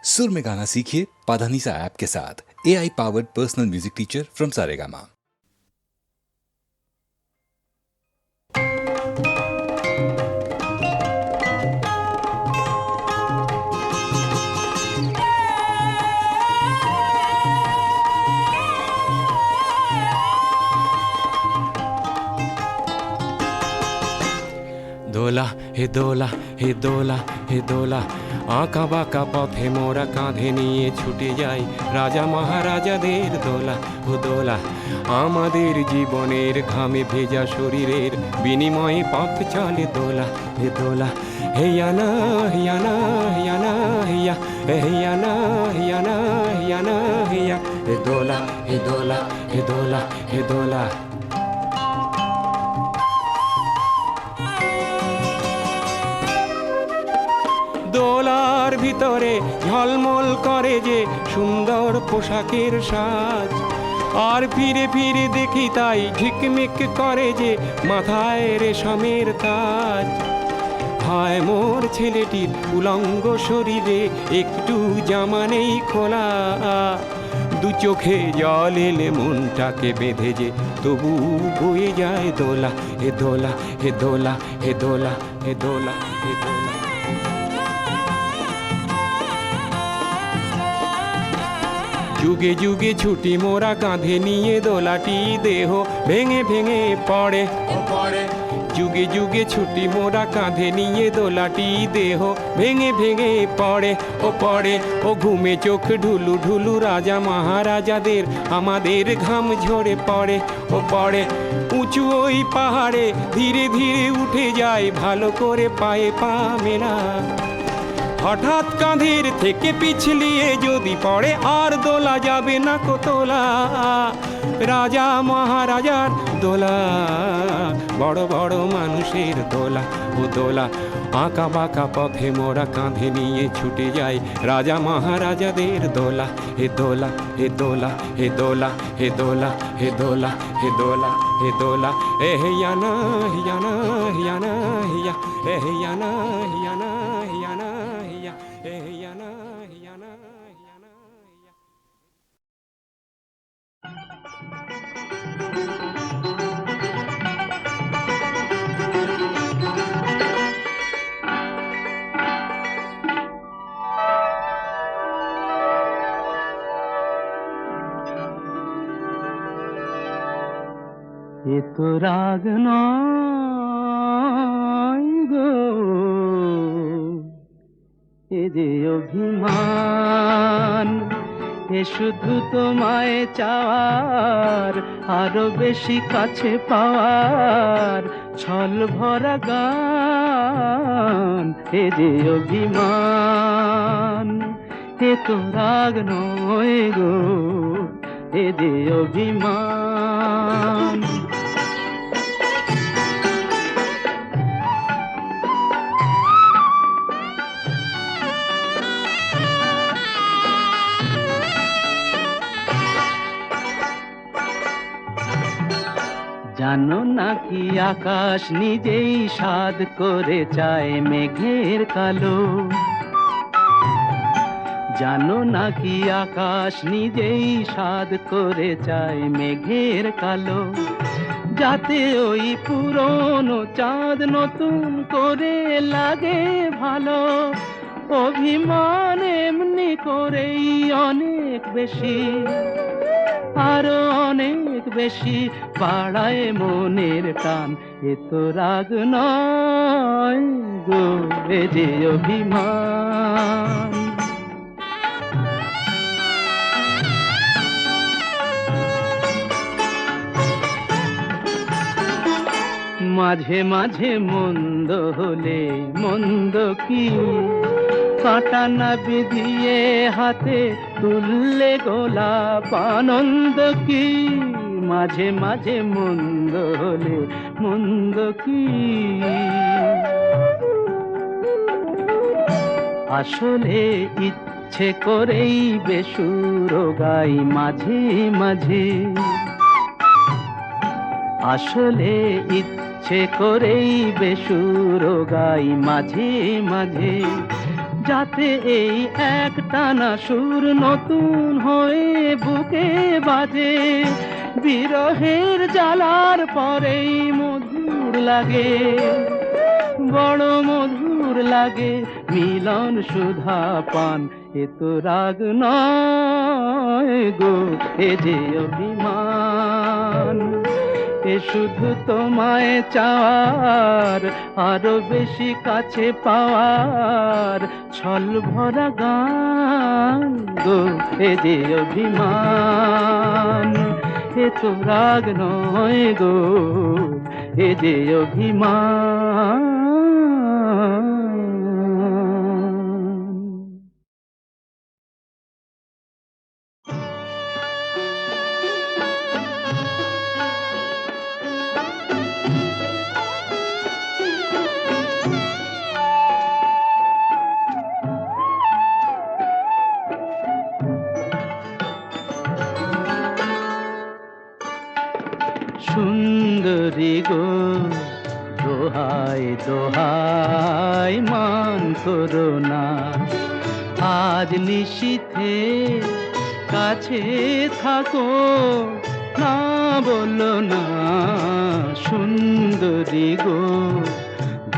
सुर में गाना सीखिए पाधानीसा ऐप के साथ। AI powered personal music teacher from Saregama. দোলা হে দোলা হে দোলা হে দোলা, আঁকা বাঁকা পথে মোরা কাঁধে নিয়ে ছুটে যাই রাজা মহারাজাদের দোলা। ও দোলা আমাদের জীবনের ঘামে ভেজা শরীরের বিনিময়ে পথ চলে দোলা। হে দোলা হেয়ানা হিয়ানা হিয়ানা হিয়া হেয়ানা হিয়ানা হিয়ানা হিয়া। হে দোলা হে দোলা হে দোলা হে দোলা। দোলার ভিতরে ঝলমল করে যে সুন্দর পোশাকের সাজ, আর ফিরে ফিরে দেখি তাই ঝিকমিক করে যে মাথায় রেশমের তাজ। হায় মোর ছেলেটির উলঙ্গ শরীরে একটু জামা নেই খোলা, দু চোখে জল এলে মনটাকে বেঁধে যে তবু বয়ে যায় দোলা। হে দোলা হে দোলা হে দোলা হে দোলা হে দোলা। যুগে যুগে ছুটি মোরা কাঁধে নিয়ে দোলাটি দেহ ভেঙে ভেঙে পড়ে পড়ে। যুগে যুগে ছুটি মোরা কাঁধে নিয়ে দোলাটি দেহ ভেঙে ভেঙে পড়ে পড়ে। ও ঘুমে চোখ ঢুলু ঢুলু রাজা মহারাজাদের আমাদের ঘাম ঝরে পড়ে পড়ে। উঁচু ওই পাহাড়ে ধীরে ধীরে উঠে যায় ভালো করে পায়ে পা মেলা। হঠাৎ কাঁধের থেকে পিছলিয়ে যদি পড়ে আর দোলা যাবে না কো তোলা। রাজা মহারাজার দোলা, বড় বড় মানুষের দোলা। ও দোলা আঁকা বাঁকা পথে মোরা কাঁধে নিয়ে ছুটে যাই রাজা মহারাজাদের দোলা। হে দোলা হে দোলা হে দোলা হে দোলা হে দোলা হে দোলা হে দোলা। এ হিয়ানা হিয়ানা হিয়ানা হিয়া এ হিয়ানা হিয়ানা হিয়ানা হিয়া এ হিয়ানা হিয়ানা হিয়ানা হিয়া। এ তো রাগ নয় গো, এ যে অভিমান। এ শুধু তোমায় চাওয়ার, আরো বেশি কাছে পাওয়ার ছল ভরা গান। এ যে অভিমান, এ তো রাগ নয় গো, এ যে অভিমান। জানো নাকি আকাশ নিজেই সাধ করে চায় মেঘের কালো। জানো নাকি আকাশ নিজেই সাধ করে চায় মেঘের কালো, যাতে ওই পুরনো চাঁদ নতুন করে লাগে ভালো। অভিমান এমনি করেই অনেক বেশি, আরো অনেক বেশি বাড়ায় মনের টান। এ তো রাগ নয় গো, এ যে অভিমান। মাঝে মাঝে মন্দ হলে মন্দ কি, কাঁটা না বিধিয়ে হাতে তুললে গোলাপ আনন্দ কি। মাঝে মাঝে মন্দ হলে মন্দ কি, আসলে ইচ্ছে করেই বেসুর গাই মাঝে মাঝে। আসলে ইচ্ছে করেই বেসুর গাই মাঝে মাঝে। যাতে এই একটানা সুর নতুন হয়ে বুকে বাজে, বিরহের জ্বালার পরেই মধুর লাগে, বড় মধুর লাগে মিলন সুধা পান। এ তো রাগ নয় গো, এ যে অভিমান, এ শুধু তোমায় চাওয়ার, আরো বেশি কাছে পাওয়ার ছল ভরা গান গো, এ যে অভিমান। এ তো রাগ নয় গো, এ যে অভিমান। সুন্দরী গো দোহাই দোহাই মান করো না, আজ নিশীথে কাছে থাকো, না বলো না। সুন্দরী গো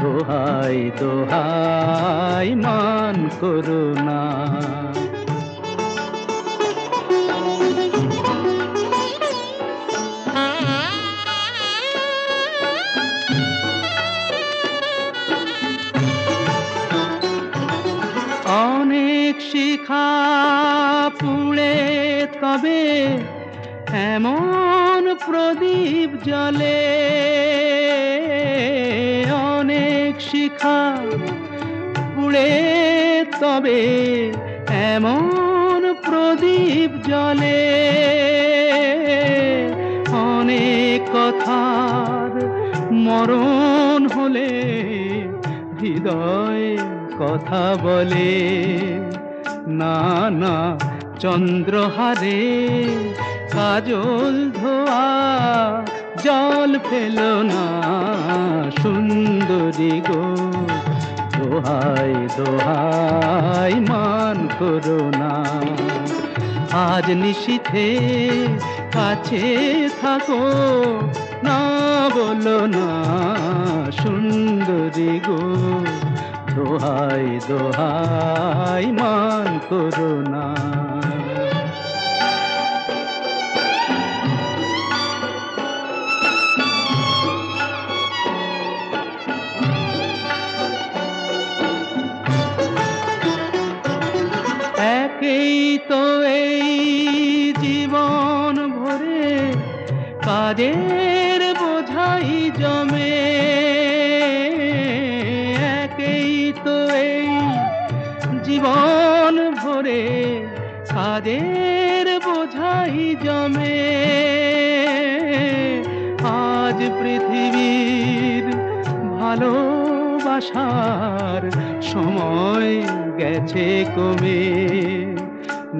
দোহাই দোহাই মান করো না। অনেক শিখা পুড়ে তবে এমন প্রদীপ জ্বলে, অনেক শিখা পুড়ে তবে এমন প্রদীপ জ্বলে, অনেক কথার মরণ হলে হৃদয় কথা বলে, না না চন্দ্রহারে কাজল ধোয়া জল ফেলো না। সুন্দরী গো দোহাই দোহাই মান করো না, আজ নিশীথে কাছে থাকো, না বলো না। সুন্দরী গো দোহাই দোহাই মান করো না। একেই তো এই জীবন ভরে কাজের বোঝাই জমে, একেই তো এই জীবন ভরে কাজের বোঝাই জমে। আজ পৃথিবীর ভালোবাসার সময় গেছে কমে,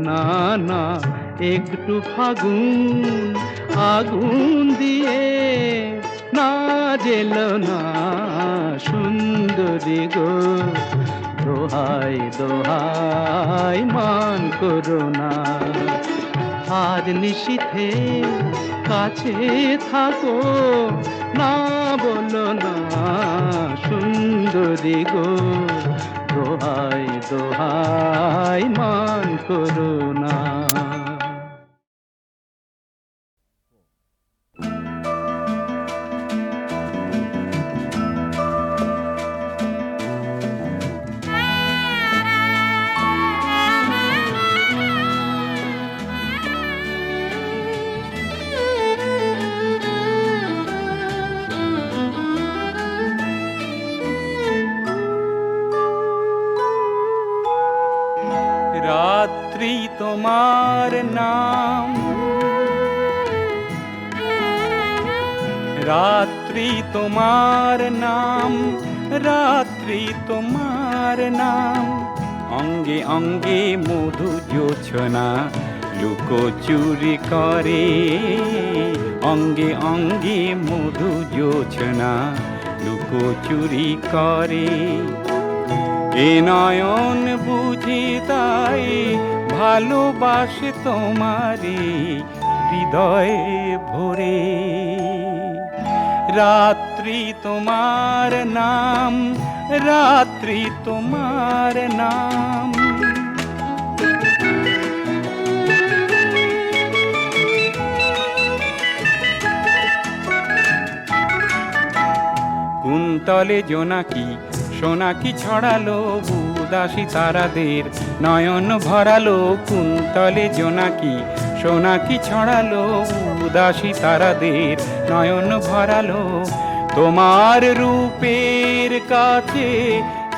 না না একটু ফাগুন আগুন দিয়ে না জেলো না। সুন্দরী গো দোহাই দোহাই মান করো না, আজ নিশীথে কাছে থাকো, না বলো না। সুন্দরী গো দোহাই দোহাই মান করো না। রাত্রি তোমার নাম, রাত্রি তোমার নাম, রাত্রি তোমার নাম, অঙ্গে অঙ্গে মধু জোছনা লুকোচুরি করে, অঙ্গে অঙ্গে মধু জোছনা লুকোচুরি করে। এ নয়ন বুঝি তাই ভালোবাসে তোমারে হৃদয়ে ভরে। রাত্রি তোমার নাম, রাত্রি তোমার নাম। কুন্তলে জোনাকি সোনাকি ছড়ালো উদাসী তারাদের নয়ন ভরালো। কুন্তলে জোনাকি সোনাকি ছড়ালো উদাসী তারাদের নয়ন ভরালো। তোমার রূপের কাছে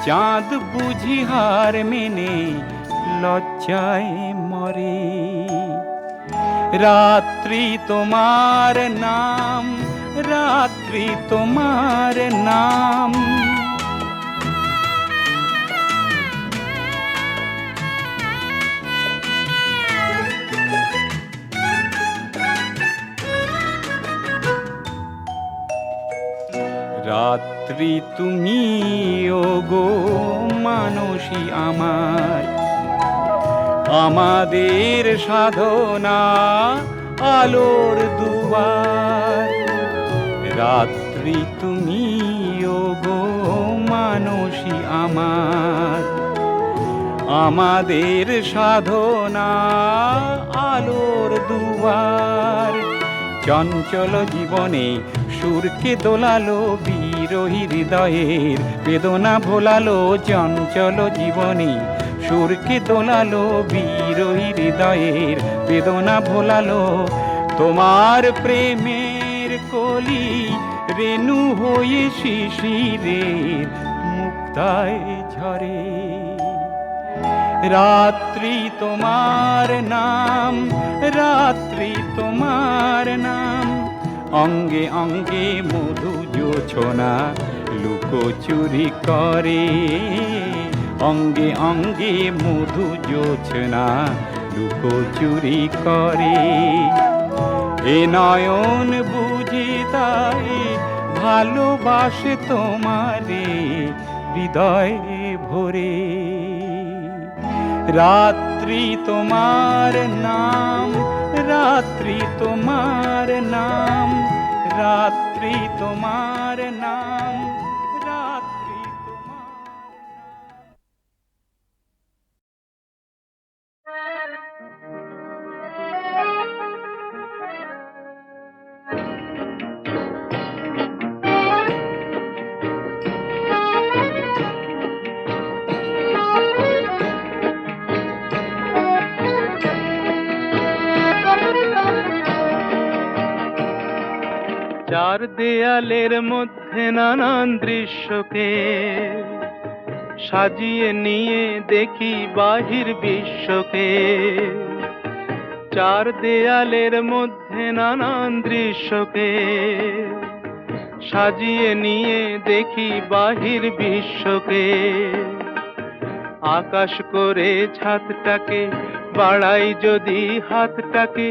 চাঁদ বুঝি হার মেনে লজ্জায় মরে। রাত্রি তোমার নাম, রাত্রি তোমার নাম। রাত্রি তুমি ওগো মানসী আমার, আমাদের সাধনা আলোর দুয়ার। রাত্রি তুমি ওগো মানসী আমার, আমাদের সাধনা আলোর দুয়ার। চঞ্চল জীবনে সুরকে দোলালো বিরহী হৃদয়ের বেদনা ভোলালো। চঞ্চল জীবনে সুরকে দোলালো বিরহী হৃদয়ের বেদনা ভোলালো। তোমার প্রেমের কলি রেণু হয়ে শিশিরের মুক্তায় ঝরে। রাত্রি তোমার নাম, রাত্রি তোমার নাম। অঙ্গে অঙ্গে মধু জোছনা লুকোচুরি করে। অঙ্গে অঙ্গে মধু জোছনা লুকোচুরি করে। এ নয়ন বুঝি তাই ভালোবাসে তোমারে হৃদয়ে ভরে। রাত্রি তোমার নাম, রাত্রি তোমার নাম, রাত্রি তোমার নাম, রাত্রি তোমার। চার দেয়ালের মধ্যে নানান দৃশ্যকে সাজিয়ে নিয়ে দেখি বাহির বিশ্বকে। চার দেয়ালের মধ্যে নানান দৃশ্যকে সাজিয়ে নিয়ে দেখি বাহির বিশ্বকে। আকাশ করে ছাদটাকে বাড়াই যদি হাতটাকে,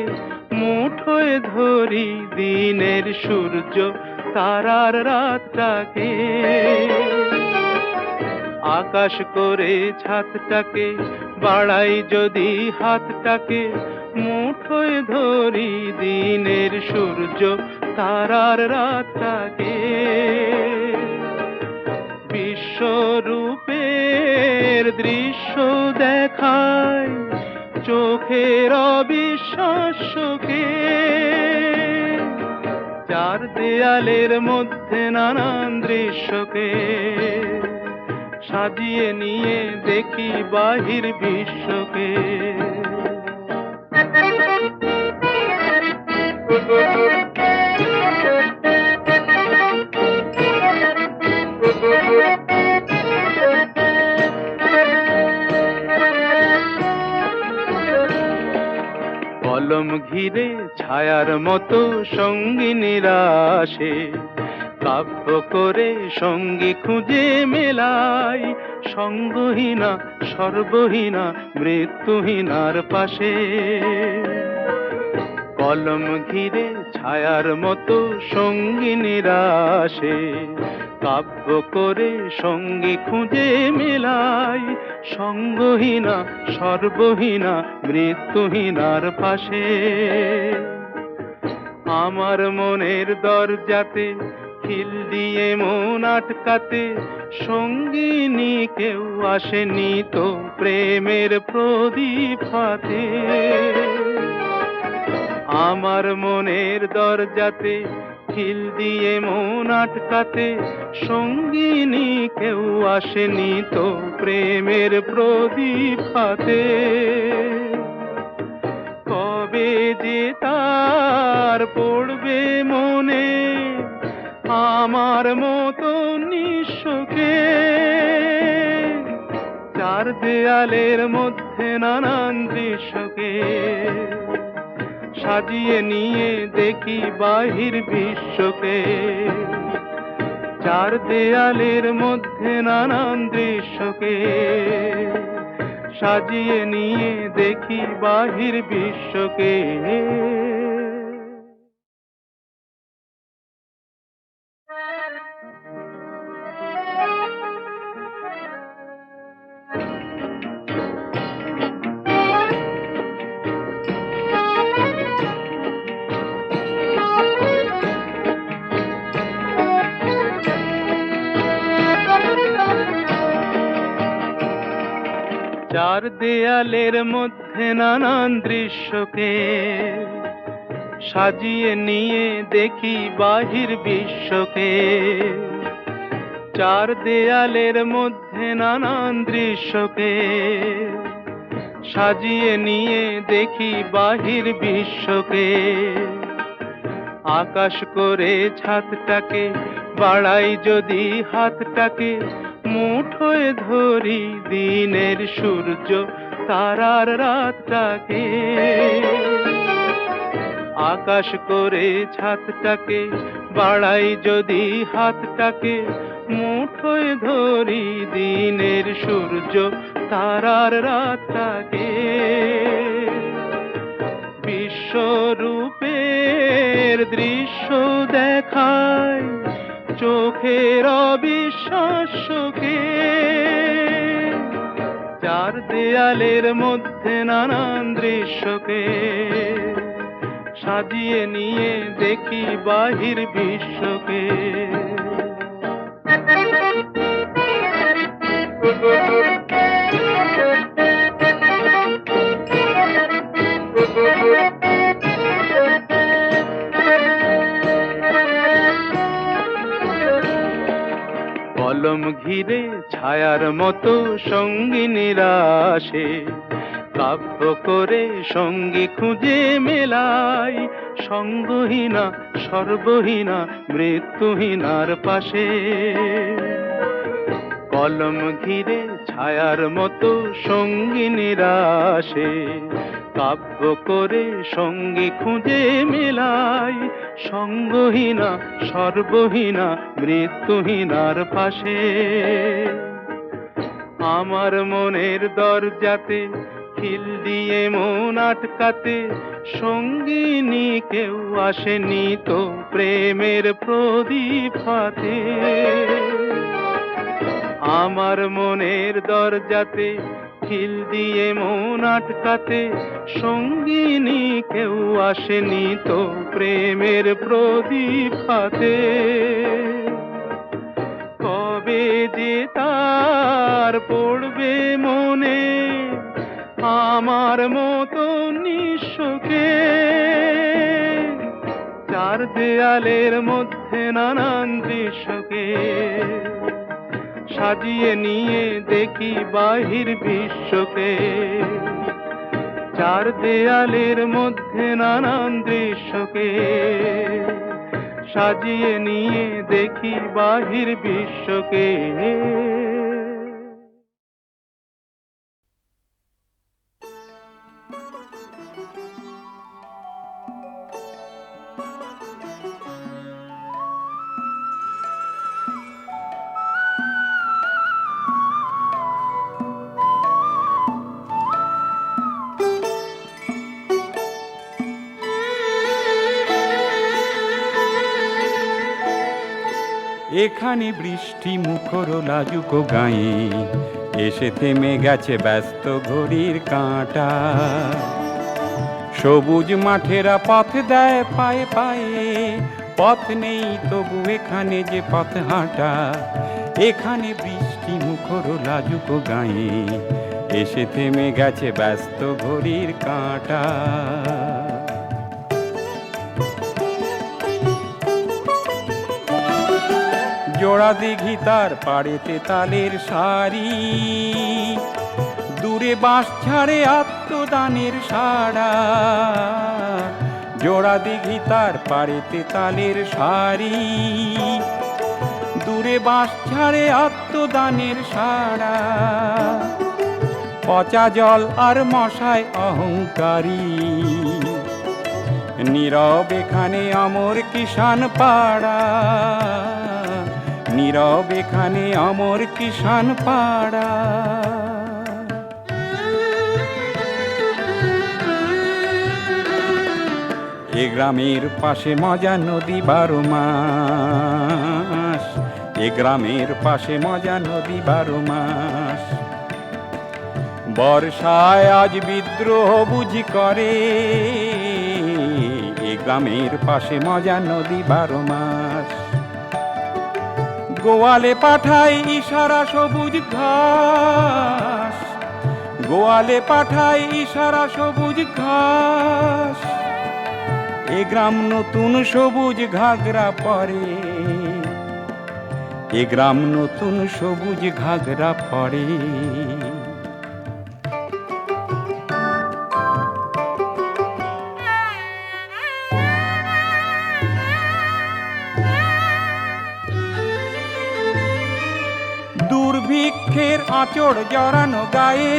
মুঠোয় ধরি দিনের সূর্য তারার রাতটাকে। আকাশ করে ছাদটাকে বাড়াই যদি হাতটাকে, মুঠোয় ধরি দিনের সূর্য তারার রাতটাকে। বিশ্বরূপের দৃশ্য দেখায় চোখের অবিশ্বাস্যকে। চার দেয়ালের মধ্যে নানান দৃশ্যকে সাজিয়ে নিয়ে দেখি বাহির বিশ্বকে। কলম ঘিরে ছায়ার মতো সঙ্গিনীরা আসে, কাব্য করে সঙ্গী খুঁজে মেলাই। সঙ্গহীনা সর্বহীনা মৃত্যুহীনার পাশে। কলম ঘিরে ছায়ার মতো সঙ্গিনীরা আসে, কাব্য করে সঙ্গী খুঁজে মেলাই, সঙ্গহীনা সর্বহীনা মৃত্যুহীনার পাশে। আমার মনের দরজাতে খিল দিয়ে মন আটকাতে, সঙ্গিনী কেউ আসেনি তো প্রেমের প্রদীপ হাতে। আমার মনের দরজাতে খিল দিয়ে মন আটকাতে, সঙ্গিনী কেউ আসেনি তো প্রেমের প্রদীপ হাতে। কবে যে তার পড়বে মনে আমার মতো নিঃস্বকে, চার দেয়ালের মধ্যে নানান দৃশ্যকে সাজিয়ে নিয়ে দেখি বাহির বিশ্বকে। চার দেয়ালের মধ্যে নানান দৃশ্যকে সাজিয়ে নিয়ে দেখি বাহির বিশ্বকে। চার দেয়ালের মধ্যে নানান দৃশ্যকে সাজিয়ে নিয়ে দেখি বাহির বিশ্বকে। চার দেয়ালের মধ্যে নানান দৃশ্যকে সাজিয়ে নিয়ে দেখি বাহির বিশ্বকে। আকাশ করে ছাদটাকে বাড়াই যদি হাতটাকে, মুঠোয় ধরি দিনের সূর্য তারার রাতটাকে। আকাশ করে ছাদটাকে বাড়াই যদি হাতটাকে, মুঠোয় ধরি দিনের সূর্য তারার রাতটাকে। বিশ্বরূপের দৃশ্য দেখায় চোখের অবিশ্বাস্যকে। চার দেয়ালের মধ্যে নানান দৃশ্যকে সাজিয়ে নিয়ে দেখি বাহির বিশ্বকে। কলম ঘিরে ছায়ার মতো সঙ্গিনীরা আসে, কাব্য করে সঙ্গী খুঁজে মেলাই, সঙ্গহীনা সর্বহীনা মৃত্যুহীনার পাশে। কলম ঘিরে ছায়ার মতো সঙ্গিনীরা আসে, কাব্য করে সঙ্গী খুঁজে মেলাই, সঙ্গহীনা সর্বহীনা মৃত্যুহীনার পাশে। আমার মনের দরজাতে খিল দিয়ে মন আটকাতে, সঙ্গিনী কেউ আসেনি তো প্রেমের প্রদীপ হাতে। আমার মনের দরজাতে খিল দিয়ে মন আটকাতে, সঙ্গিনী কেউ আসেনি তো প্রেমের প্রদীপ হাতে। কবে যে তার পড়বে মনে আমার মতো নিঃস্বকে, চার দেয়ালের মধ্যে নানান দৃশ্যকে সাজিয়ে নিয়ে দেখি বাহির বিশ্বকে। চার দেয়ালের মধ্যে নানান দৃশ্যকে সাজিয়ে নিয়ে দেখি বাহির বিশ্বকে। এখানে বৃষ্টি মুখর লাজুক গায়ে এসে থেমে গেছে ব্যস্ত ঘড়ির কাঁটা। সবুজ মাঠেরা পথ দেয় পায়ে পায়ে, পথ নেই তবু এখানে যে পথ হাঁটা। এখানে বৃষ্টি মুখর লাজুক গায়ে এসে থেমে গেছে ব্যস্ত ঘড়ির কাঁটা। জোড়া দিঘি তার পাড়েতে তালের সারি, দূরে বাঁশ ছাড়ে আত্মদানের সাড়া। জোড়া দিঘি তার পাড়েতে তালের সারি, দূরে বাঁশ ছাড়ে আত্মদানের সাড়া। পচা জল আর মশায় অহংকারী, নীরব এখানে অমর কিষান পাড়া। নীরব এখানে অমর কিষান পাড়া। এ গ্রামের পাশে মজা নদী 12 মাস। এ গ্রামের পাশে মজা নদী 12 মাস। বর্ষায় আজ বিদ্রোহ বুঝি করে, এ গ্রামের পাশে মজা নদী 12 মাস। গোয়ালে পাঠাই ইশারা সবুজ ঘাস, গোয়ালে পাঠাই ইশারা সবুজ ঘাস। এ গ্রাম নতুন সবুজ ঘাগরা পরে, এ গ্রাম নতুন সবুজ ঘাগরা পরে। দুর্ভিক্ষের আঁচড় জড়ানো গায়ে,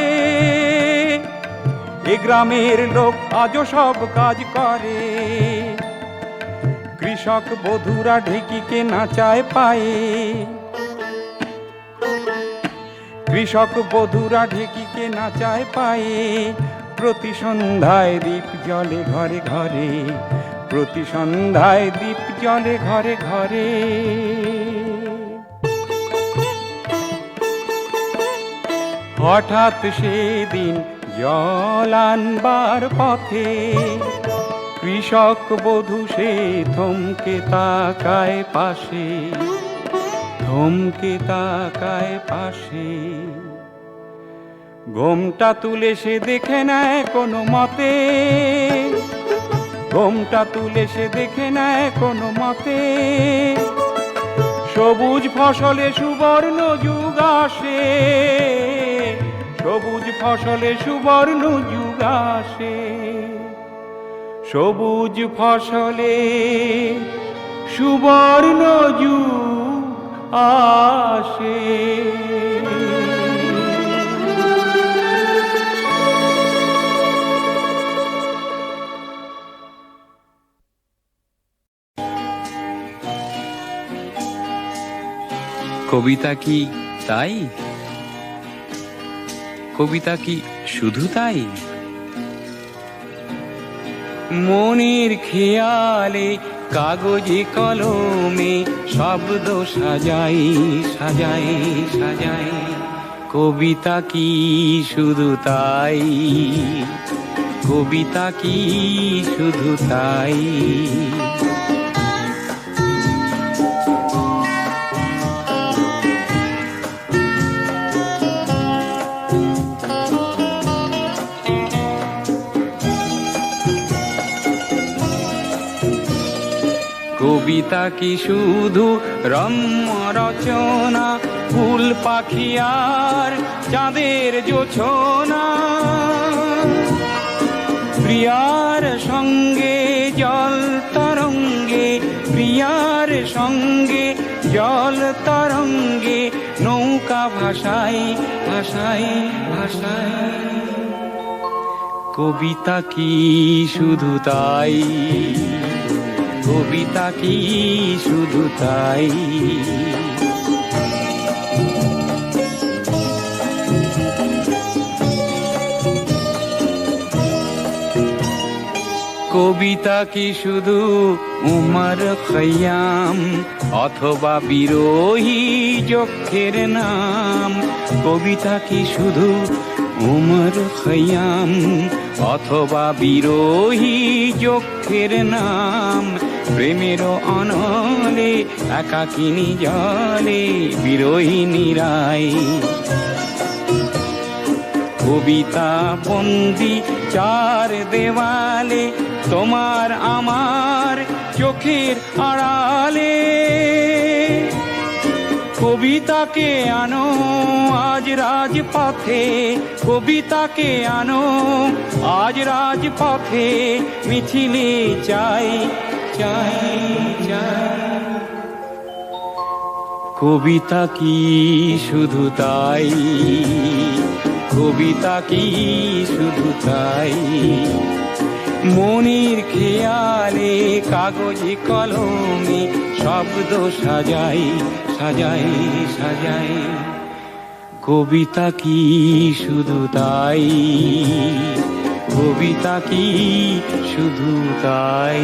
এ গ্রামের লোক আজও সব কাজ করে। কৃষক বধূরা ঢেকিকে নাচায় পায়ে, কৃষক বধূরা ঢেকিকে নাচায় পায়ে। প্রতি সন্ধ্যায় দীপ জ্বলে ঘরে ঘরে, প্রতি সন্ধ্যায় দীপ জ্বলে ঘরে ঘরে। হঠাৎ সেদিন জল আনবার পথে, কৃষক বধূ সে থমকে তাকায় পাশে, থমকে তাকায় পাশে। ঘোমটা তুলে সে দেখে নেয় কোনো মতে, ঘোমটা তুলে সে দেখে নেয় কোনো মতে। সবুজ ফসলে সুবর্ণ যুগ আসে, সবুজ ফসলে সুবর্ণ যুগ আসে। সবুজ ফসলে সুবর্ণ যুগ আসে। কবিতা কি তাই? কবিতা কি শুধু তাই? মনের খেয়ালে কাগজে কলমে শব্দ সাজাই সাজাই সাজাই। কবিতা কি শুধু তাই? কবিতা কি শুধু তাই? কবিতা কি শুধু রম্য রচনা, ফুল পাখি আর চাঁদের জোছনা? প্রিয়ার সঙ্গে জল তরঙ্গে, প্রিয়ার সঙ্গে জল তরঙ্গে নৌকা ভাসাই ভাসাই ভাসাই। কবিতা কি শুধু তাই? কবিতা কি শুধু তাই? কবিতা কি শুধু উমর খৈয়াম অথবা বিরোহী যক্ষের নাম? কবিতা কি শুধু উমর খৈয়াম অথবা বিরোহী যক্ষের নাম? প্রেমেরও অনলে একাকিনী জলে বিরোহিনী রায়। কবিতা বন্দি চার দেওয়ালে, তোমার আমার চোখের আড়ালে। কবিতাকে আনো আজ রাজপথে, কবিতাকে আনো আজ রাজপথে। মিছিলে চাই চাই চাই। কবিতা কি শুধু তাই? কবিতা কি শুধু তাই? মনির খেয়ালে কাগজে কলমে শব্দ সাজাই সাজাই সাজাই। কবিতা কি শুধু তাই? কবিতা কি শুধু তাই?